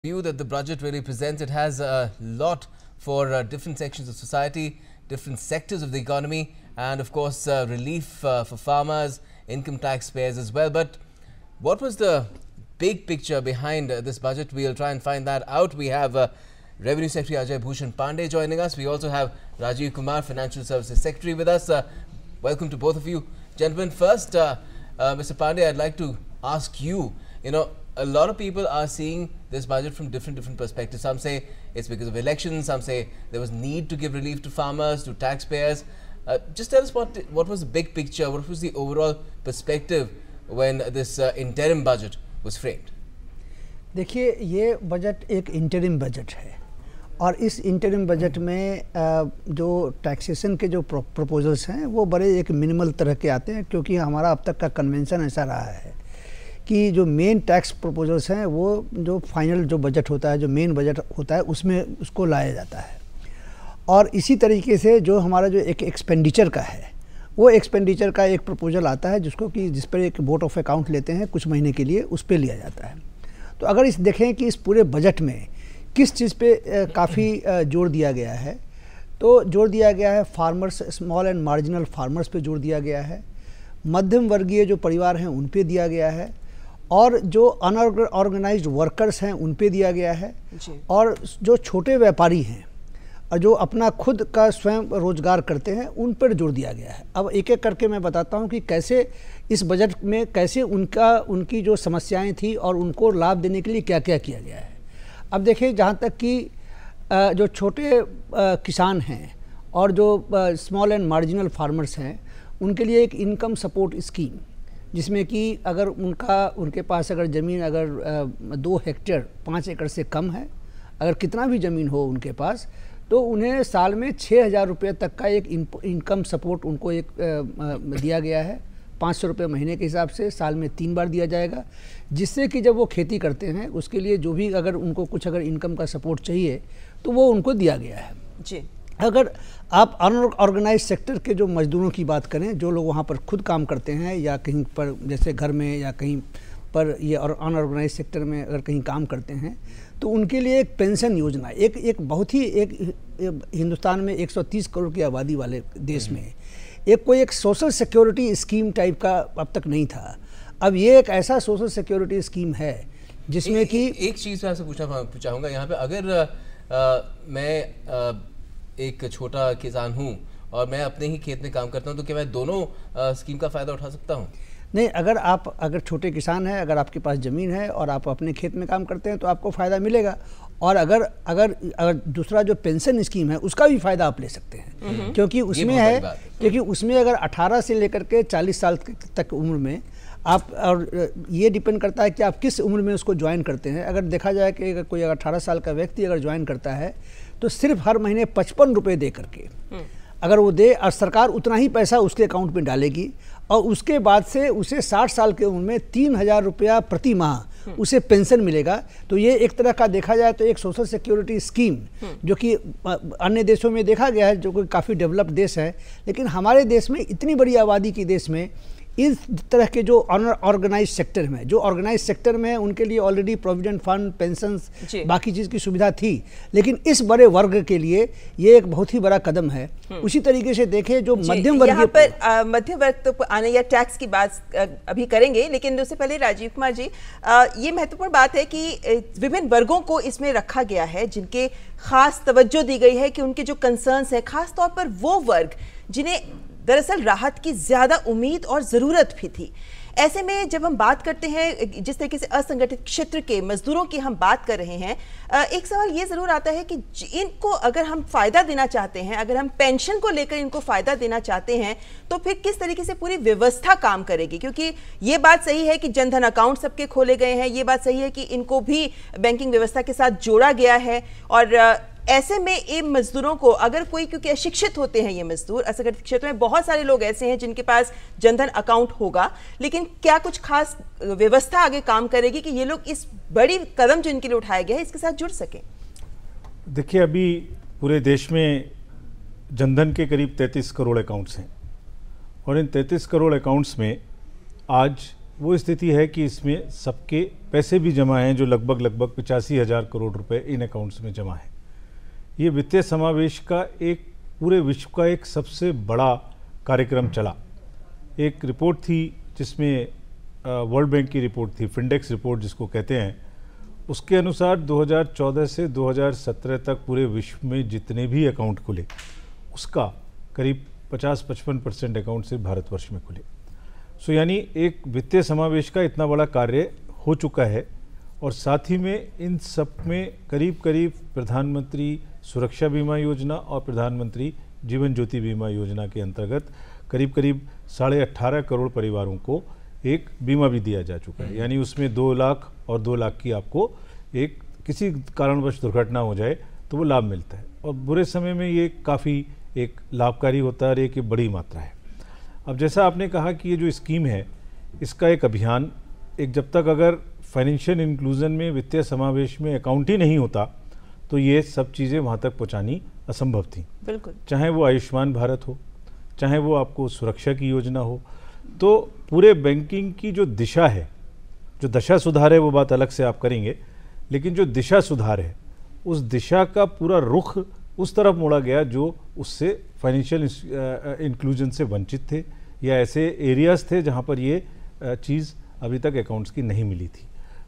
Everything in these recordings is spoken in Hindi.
View that the budget really presents. It has a lot for different sections of society, different sectors of the economy, and of course relief for farmers, income taxpayers as well. But what was the big picture behind this budget? We'll try and find that out. We have Revenue Secretary Ajay Bhushan Pandey joining us. We also have Rajiv Kumar, Financial Services Secretary, with us. Welcome to both of you, gentlemen. First, Mr. Pandey, I'd like to ask you, a lot of people are seeing this budget from different perspectives. Some say it's because of elections. Some say there was need to give relief to farmers, to taxpayers. Just tell us what was the big picture, what was the overall perspective when this interim budget was framed? देखिए, ये बजट एक इंटरिम बजट है और इस इंटरिम बजट में जो टैक्सेशन के जो प्रपोजल्स हैं वो बड़े एक मिनिमल तरह के आते हैं, क्योंकि हमारा अब तक का कन्वेंशन ऐसा रहा है कि जो मेन टैक्स प्रपोजल्स हैं वो जो फाइनल जो बजट होता है, जो मेन बजट होता है, उसमें उसको लाया जाता है। और इसी तरीके से जो हमारा जो एक एक्सपेंडिचर का है, वो एक्सपेंडिचर का एक प्रपोजल आता है जिस पर एक वोट ऑफ अकाउंट लेते हैं कुछ महीने के लिए, उस पर लिया जाता है। तो अगर इस देखें कि इस पूरे बजट में किस चीज़ पे काफ़ी जोर दिया गया है, तो जोर दिया गया है farmers, small and marginal farmers पे जोर दिया गया है, मध्यम वर्गीय जो परिवार हैं उन पे दिया गया है, और जो अनऑर्गेनाइज्ड वर्कर्स हैं उन पे दिया गया है, और जो छोटे व्यापारी हैं और जो अपना खुद का स्वयं रोजगार करते हैं उन पर जोर दिया गया है। अब एक एक करके मैं बताता हूं कि कैसे इस बजट में कैसे उनकी जो समस्याएं थी और उनको लाभ देने के लिए क्या क्या किया गया है। अब देखिए, जहां तक कि जो छोटे किसान हैं और जो स्मॉल एंड मार्जिनल फार्मर्स हैं, उनके लिए एक इनकम सपोर्ट स्कीम, जिसमें कि अगर उनके पास अगर ज़मीन अगर 2 हेक्टेयर 5 एकड़ से कम है, अगर कितना भी ज़मीन हो उनके पास, तो उन्हें साल में 6,000 रुपये तक का एक इनकम सपोर्ट उनको एक दिया गया है। 500 रुपये महीने के हिसाब से साल में 3 बार दिया जाएगा, जिससे कि जब वो खेती करते हैं उसके लिए जो भी अगर उनको कुछ अगर इनकम का सपोर्ट चाहिए तो वो उनको दिया गया है जी। अगर आप अनऑर्गेनाइज सेक्टर के जो मजदूरों की बात करें, जो लोग वहाँ पर खुद काम करते हैं या कहीं पर जैसे घर में या कहीं पर ये और अनऑर्गेनाइज सेक्टर में अगर कहीं काम करते हैं, तो उनके लिए एक पेंशन योजना, एक बहुत ही एक हिंदुस्तान में 130 करोड़ की आबादी वाले देश में एक सोशल सिक्योरिटी स्कीम टाइप का अब तक नहीं था। अब ये एक ऐसा सोशल सिक्योरिटी स्कीम है जिसमें कि एक चीज़ मैं आपसे पूछना चाहूँगा यहाँ पे, अगर मैं एक छोटा किसान हूँ और मैं अपने ही खेत में काम करता हूँ, तो क्या मैं दोनों स्कीम का फ़ायदा उठा सकता हूँ? नहीं, अगर छोटे किसान हैं, अगर आपके पास ज़मीन है और आप अपने खेत में काम करते हैं तो आपको फ़ायदा मिलेगा, और अगर दूसरा जो पेंशन स्कीम है उसका भी फ़ायदा आप ले सकते हैं, क्योंकि उसमें अगर 18 से लेकर के 40 साल तक उम्र में आप, और ये डिपेंड करता है कि आप किस उम्र में उसको ज्वाइन करते हैं। अगर देखा जाए कि अगर कोई 18 साल का व्यक्ति अगर ज्वाइन करता है तो सिर्फ हर महीने 55 रुपये दे करके अगर वो दे, और सरकार उतना ही पैसा उसके अकाउंट में डालेगी, और उसके बाद से उसे 60 साल की उम्र में 3,000 रुपया प्रति माह उसे पेंशन मिलेगा। तो ये एक तरह का देखा जाए तो एक सोशल सिक्योरिटी स्कीम, जो कि अन्य देशों में देखा गया है, जो कि काफ़ी डेवलप्ड देश है, लेकिन हमारे देश में इतनी बड़ी आबादी के देश में इस तरह के जो ऑर्गेनाइज सेक्टर में, जो ऑर्गेनाइज सेक्टर में उनके लिए ऑलरेडी प्रोविडेंट फंड, पेंशंस, बाकी चीज़ की सुविधा थी, लेकिन इस बड़े वर्ग के लिए ये एक बहुत ही बड़ा कदम है। उसी तरीके से देखें जो मध्यम वर्ग, यहाँ पर मध्यम वर्ग तो आने या टैक्स की बात अभी करेंगे, लेकिन उससे पहले राजीव कुमार जी, ये महत्वपूर्ण बात है कि विभिन्न वर्गों को इसमें रखा गया है, जिनके खास तवज्जो दी गई है कि उनके जो कंसर्न्स है, खास तौर पर वो वर्ग जिन्हें दरअसल राहत की ज्यादा उम्मीद और जरूरत भी थी। ऐसे में जब हम बात करते हैं, जिस तरीके से असंगठित क्षेत्र के मजदूरों की हम बात कर रहे हैं, एक सवाल ये जरूर आता है कि इनको अगर हम फायदा देना चाहते हैं, अगर हम पेंशन को लेकर इनको फायदा देना चाहते हैं, तो फिर किस तरीके से पूरी व्यवस्था काम करेगी? क्योंकि ये बात सही है कि जनधन अकाउंट सबके खोले गए हैं, ये बात सही है कि इनको भी बैंकिंग व्यवस्था के साथ जोड़ा गया है, और ऐसे में इन मजदूरों को अगर कोई, क्योंकि अशिक्षित होते हैं ये मजदूर, असंगठित क्षेत्र में बहुत सारे लोग ऐसे हैं जिनके पास जनधन अकाउंट होगा, लेकिन क्या कुछ खास व्यवस्था आगे काम करेगी कि ये लोग इस बड़ी कदम जो इनके लिए उठाया गया है इसके साथ जुड़ सकें? देखिए, अभी पूरे देश में जनधन के करीब 33 करोड़ अकाउंट्स हैं, और इन 33 करोड़ अकाउंट्स में आज वो स्थिति है कि इसमें सबके पैसे भी जमा हैं, जो लगभग 85,000 करोड़ रुपए इन अकाउंट्स में जमा है। ये वित्तीय समावेश का एक पूरे विश्व का एक सबसे बड़ा कार्यक्रम चला। एक रिपोर्ट थी जिसमें वर्ल्ड बैंक की रिपोर्ट थी, फिंडेक्स रिपोर्ट जिसको कहते हैं, उसके अनुसार 2014 से 2017 तक पूरे विश्व में जितने भी अकाउंट खुले उसका करीब 50-55% अकाउंट सिर्फ भारतवर्ष में खुले। सो यानी एक वित्तीय समावेश का इतना बड़ा कार्य हो चुका है। और साथ ही में इन सब में करीब करीब प्रधानमंत्री सुरक्षा बीमा योजना और प्रधानमंत्री जीवन ज्योति बीमा योजना के अंतर्गत करीब करीब 18.5 करोड़ परिवारों को एक बीमा भी दिया जा चुका है। यानी उसमें 2 लाख और 2 लाख की आपको एक किसी कारणवश दुर्घटना हो जाए तो वो लाभ मिलता है, और बुरे समय में ये काफ़ी एक लाभकारी होता है और एक बड़ी मात्रा है। अब जैसा आपने कहा कि ये जो स्कीम है इसका एक अभियान, एक जब तक अगर फाइनेंशियल इंक्लूजन में वित्तीय समावेश में अकाउंट ही नहीं होता तो ये सब चीज़ें वहाँ तक पहुँचानी असंभव थी। बिल्कुल, चाहे वो आयुष्मान भारत हो, चाहे वो आपको सुरक्षा की योजना हो, तो पूरे बैंकिंग की जो दिशा है, जो दशा सुधार है वो बात अलग से आप करेंगे, लेकिन जो दिशा सुधार है उस दिशा का पूरा रुख उस तरफ मोड़ा गया जो उससे फाइनेंशियल इंक्लूजन से वंचित थे या ऐसे एरियाज थे जहाँ पर ये चीज़ अभी तक अकाउंट्स की नहीं मिली थी।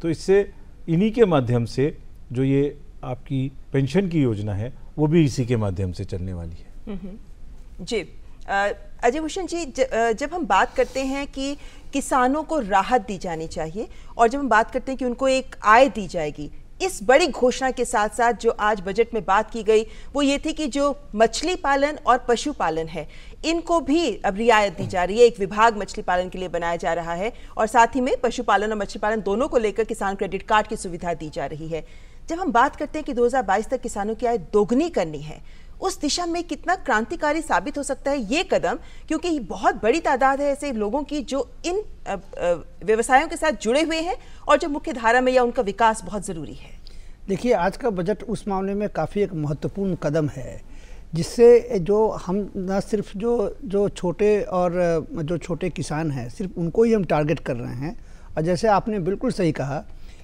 तो इससे इन्हीं के माध्यम से जो ये आपकी पेंशन की योजना है वो भी इसी के माध्यम से चलने वाली है। जी अजय भूषण जी, जब हम बात करते हैं कि किसानों को राहत दी जानी चाहिए और जब हम बात करते हैं कि उनको एक आय दी जाएगी, इस बड़ी घोषणा के साथ साथ जो आज बजट में बात की गई वो ये थी कि जो मछली पालन और पशुपालन है इनको भी अब रियायत दी जा रही है। एक विभाग मछली पालन के लिए बनाया जा रहा है और साथ ही में पशुपालन और मछली पालन दोनों को लेकर किसान क्रेडिट कार्ड की सुविधा दी जा रही है। जब हम बात करते हैं कि 2022 तक किसानों की आय दोगुनी करनी है, उस दिशा में कितना क्रांतिकारी साबित हो सकता है ये कदम, क्योंकि बहुत बड़ी तादाद है ऐसे लोगों की जो इन व्यवसायों के साथ जुड़े हुए हैं और जो मुख्य धारा में या उनका विकास बहुत ज़रूरी है। देखिए, आज का बजट उस मामले में काफ़ी एक महत्वपूर्ण कदम है, जिससे जो हम न सिर्फ जो छोटे और जो छोटे किसान हैं सिर्फ उनको ही हम टारगेट कर रहे हैं, और जैसे आपने बिल्कुल सही कहा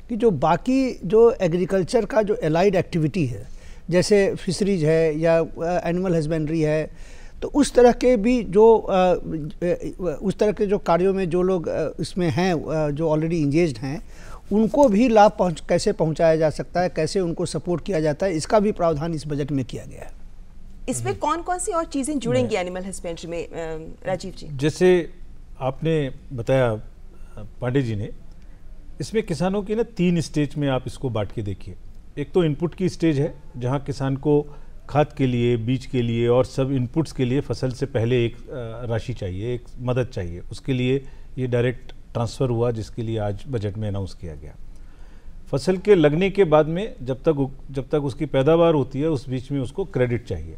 कि जो बाकी जो एग्रीकल्चर का जो एलाइड एक्टिविटी है, जैसे फिशरीज है या एनिमल हस्बेंड्री है, तो उस तरह के भी उस तरह के जो कार्यों में जो लोग इसमें हैं, जो ऑलरेडी इंगेज्ड हैं, उनको भी लाभ कैसे पहुंचाया जा सकता है, कैसे उनको सपोर्ट किया जाता है, इसका भी प्रावधान इस बजट में किया गया है। इसमें कौन कौन सी और चीज़ें जुड़ेंगी एनिमल हस्बेंड्री में, राजीव जी? जैसे आपने बताया पांडे जी ने, इसमें किसानों की ना 3 स्टेज में आप इसको बांट के देखिए। एक तो इनपुट की स्टेज है जहां किसान को खाद के लिए, बीज के लिए और सब इनपुट्स के लिए फसल से पहले एक राशि चाहिए, एक मदद चाहिए, उसके लिए ये डायरेक्ट ट्रांसफ़र हुआ जिसके लिए आज बजट में अनाउंस किया गया। फसल के लगने के बाद में जब तक उसकी पैदावार होती है उस बीच में उसको क्रेडिट चाहिए।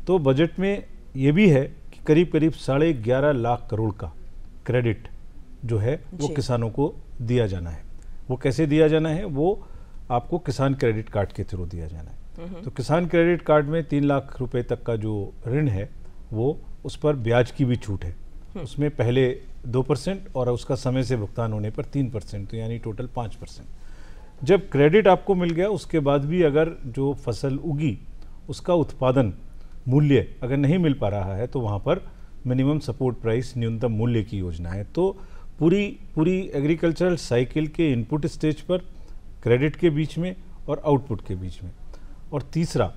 तो बजट में ये भी है कि करीब करीब 11.5 लाख करोड़ का क्रेडिट जो है वो किसानों को दिया जाना है। वो कैसे दिया जाना है? वो आपको किसान क्रेडिट कार्ड के थ्रू दिया जाना है। तो किसान क्रेडिट कार्ड में 3 लाख रुपए तक का जो ऋण है वो उस पर ब्याज की भी छूट है। उसमें पहले 2% और उसका समय से भुगतान होने पर 3%, तो यानी टोटल 5%। जब क्रेडिट आपको मिल गया उसके बाद भी अगर जो फसल उगी उसका उत्पादन मूल्य अगर नहीं मिल पा रहा है तो वहाँ पर मिनिमम सपोर्ट प्राइस, न्यूनतम मूल्य की योजना है। तो पूरी एग्रीकल्चरल साइकिल के इनपुट स्टेज पर, क्रेडिट के बीच में और आउटपुट के बीच में। और तीसरा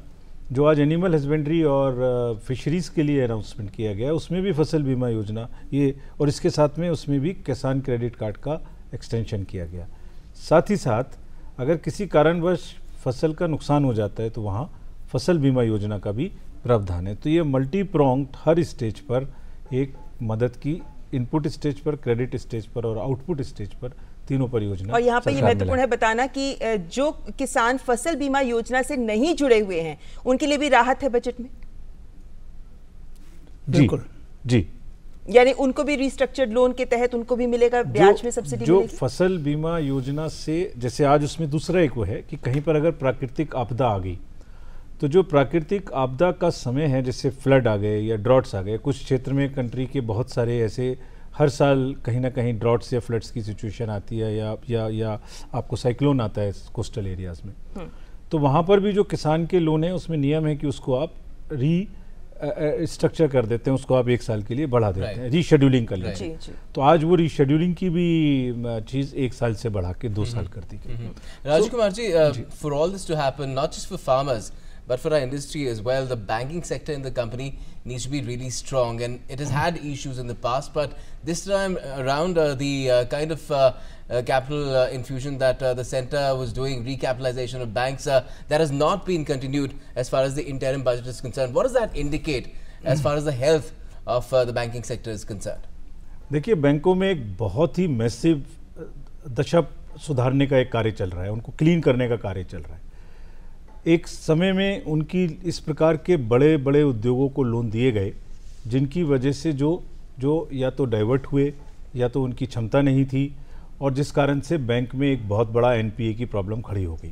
जो आज एनिमल हस्बेंड्री और फिशरीज़ के लिए अनाउंसमेंट किया गया उसमें भी फसल बीमा योजना ये, और इसके साथ में उसमें भी किसान क्रेडिट कार्ड का एक्सटेंशन किया गया। साथ ही साथ अगर किसी कारणवश फसल का नुकसान हो जाता है तो वहाँ फसल बीमा योजना का भी प्रावधान है। तो ये मल्टी प्रोंग्ड हर स्टेज पर एक मदद की, इनपुट स्टेज पर, क्रेडिट स्टेज पर और आउटपुट स्टेज पर, तीनों परियोजना। और यहाँ पर ये महत्वपूर्ण है बताना कि जो किसान फसल बीमा योजना से नहीं जुड़े हुए हैं उनके लिए भी राहत है बजट में। बिल्कुल जी, यानी उनको भी रिस्ट्रक्चर्ड लोन के तहत उनको भी मिलेगा, ब्याज में सब्सिडी जो मिलेगी। फसल बीमा योजना से, जैसे आज उसमें दूसरा एक वो है कि कहीं पर अगर प्राकृतिक आपदा आ गई तो जो प्राकृतिक आपदा का समय है, जैसे फ्लड आ गए या ड्रॉट्स आ गए, कुछ क्षेत्र में कंट्री के बहुत सारे ऐसे हर साल कहीं ना कहीं ड्रॉट्स या फ्लड्स की सिचुएशन आती है या आपको साइक्लोन आता है कोस्टल एरियाज़ में, तो वहाँ पर भी जो किसान के लोन है उसमें नियम है कि उसको आप स्ट्रक्चर कर देते हैं, उसको आप 1 साल के लिए बढ़ा देते हैं, रीशेड्यूलिंग कर लेते हैं। तो आज वो रीशेड्यूलिंग की भी चीज़ 1 साल से बढ़ा के 2 साल कर दी गई। Rajiv Kumar ji, for all this to happen, not just for farmers, but for our industry as well, the banking sector in the company needs to be really strong, and it has had issues in the past, but this time around the kind of capital infusion that the center was doing, recapitalization of banks, that has not been continued as far as the interim budget is concerned. What does that indicate as far as the health of the banking sector is concerned? देखिए, बैंकों में एक बहुत ही मैसिव दशा सुधारने का एक कार्य चल रहा है, उनको क्लीन करने का कार्य चल रहा है। एक समय में उनकी इस प्रकार के बड़े बड़े उद्योगों को लोन दिए गए जिनकी वजह से जो या तो डाइवर्ट हुए या तो उनकी क्षमता नहीं थी, और जिस कारण से बैंक में एक बहुत बड़ा एनपीए की प्रॉब्लम खड़ी हो गई।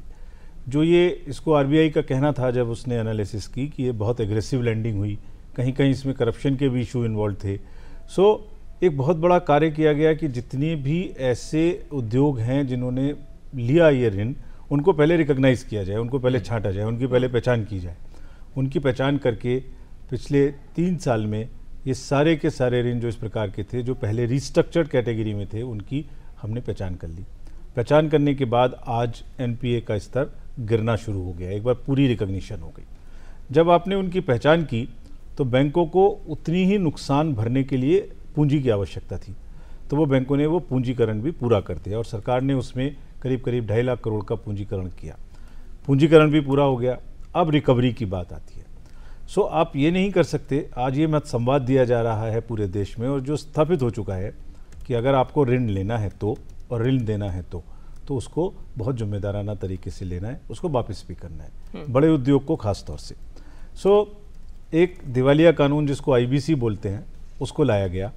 जो ये इसको आरबीआई का कहना था जब उसने एनालिसिस की कि ये बहुत एग्रेसिव लैंडिंग हुई, कहीं कहीं इसमें करप्शन के भी इशू इन्वॉल्व थे। सो एक बहुत बड़ा कार्य किया गया कि जितने भी ऐसे उद्योग हैं जिन्होंने लिया ये ऋण, उनको पहले रिकॉग्नाइज किया जाए, उनको पहले छांटा जाए, उनकी पहले पहचान की जाए। उनकी पहचान करके पिछले 3 साल में ये सारे के सारे ऋण जो इस प्रकार के थे, जो पहले रिस्ट्रक्चर्ड कैटेगरी में थे, उनकी हमने पहचान कर ली। पहचान करने के बाद आज एनपीए का स्तर गिरना शुरू हो गया, एक बार पूरी रिकॉग्निशन हो गई। जब आपने उनकी पहचान की तो बैंकों को उतनी ही नुकसान भरने के लिए पूंजी की आवश्यकता थी, तो वो बैंकों ने वो पूंजीकरण भी पूरा कर दिया और सरकार ने उसमें करीब 2.5 लाख करोड़ का पूंजीकरण किया। पूंजीकरण भी पूरा हो गया, अब रिकवरी की बात आती है। सो आप ये नहीं कर सकते, आज ये मत संवाद दिया जा रहा है पूरे देश में और जो स्थापित हो चुका है कि अगर आपको ऋण लेना है तो और ऋण देना है तो उसको बहुत जिम्मेदाराना तरीके से लेना है, उसको वापस भी करना है, बड़े उद्योग को खास तौर से। सो एक दिवालिया कानून जिसको आईबीसी बोलते हैं उसको लाया गया,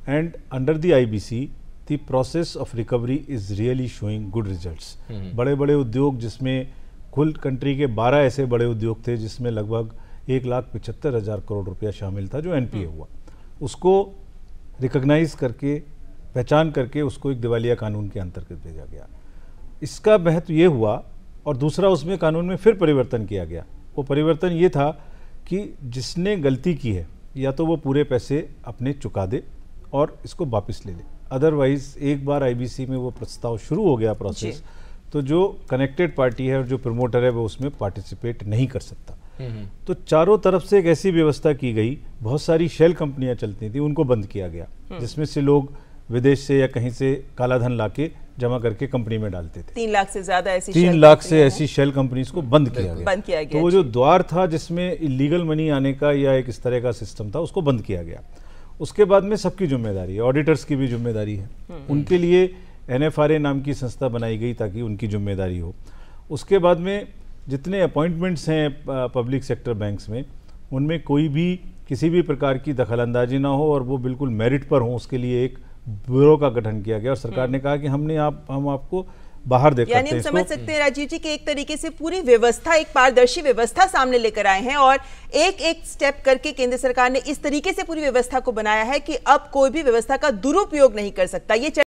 and under the IBC the process of recovery is really showing good results. बड़े बड़े उद्योग, जिसमें कुल कंट्री के 12 ऐसे बड़े उद्योग थे जिसमें लगभग 1,75,000 करोड़ रुपया शामिल था जो एनपीए हुआ, उसको रिकॉग्नाइज करके पहचान करके उसको एक दिवालिया कानून के अंतर्गत भेजा गया। इसका महत्व ये हुआ, और दूसरा उसमें कानून में फिर परिवर्तन किया गया। वो परिवर्तन ये था कि जिसने गलती की है या तो वो पूरे पैसे अपने चुका दे और इसको वापस ले ले, अदरवाइज एक बार आईबीसी में वो प्रस्ताव शुरू हो गया प्रोसेस, तो जो कनेक्टेड पार्टी है और जो प्रमोटर है वो उसमें पार्टिसिपेट नहीं कर सकता। तो चारों तरफ से एक ऐसी व्यवस्था की गई, बहुत सारी शेल कंपनियां चलती थी, उनको बंद किया गया, जिसमें से लोग विदेश से या कहीं से काला धन लाके जमा करके कंपनी में डालते थे। 3 लाख से ज्यादा ऐसी 3 लाख से ऐसी शेल कंपनीज को बंद किया गया। तो वो जो द्वार था जिसमें इलीगल मनी आने का या एक इस तरह का सिस्टम था, उसको बंद किया गया। उसके बाद में सबकी जिम्मेदारी है, ऑडिटर्स की भी जिम्मेदारी है, उनके लिए एनएफआरए नाम की संस्था बनाई गई ताकि उनकी जिम्मेदारी हो। उसके बाद में जितने अपॉइंटमेंट्स हैं पब्लिक सेक्टर बैंक्स में, उनमें कोई भी किसी भी प्रकार की दखलंदाजी ना हो और वो बिल्कुल मेरिट पर हो, उसके लिए एक ब्यूरो का गठन किया गया और सरकार ने कहा कि हम आपको बाहर देखते हैं। यानी हम समझ सकते हैं राजीव जी कि एक तरीके से पूरी व्यवस्था, एक पारदर्शी व्यवस्था सामने लेकर आए हैं और एक एक स्टेप करके केंद्र सरकार ने इस तरीके से पूरी व्यवस्था को बनाया है कि अब कोई भी व्यवस्था का दुरुपयोग नहीं कर सकता। ये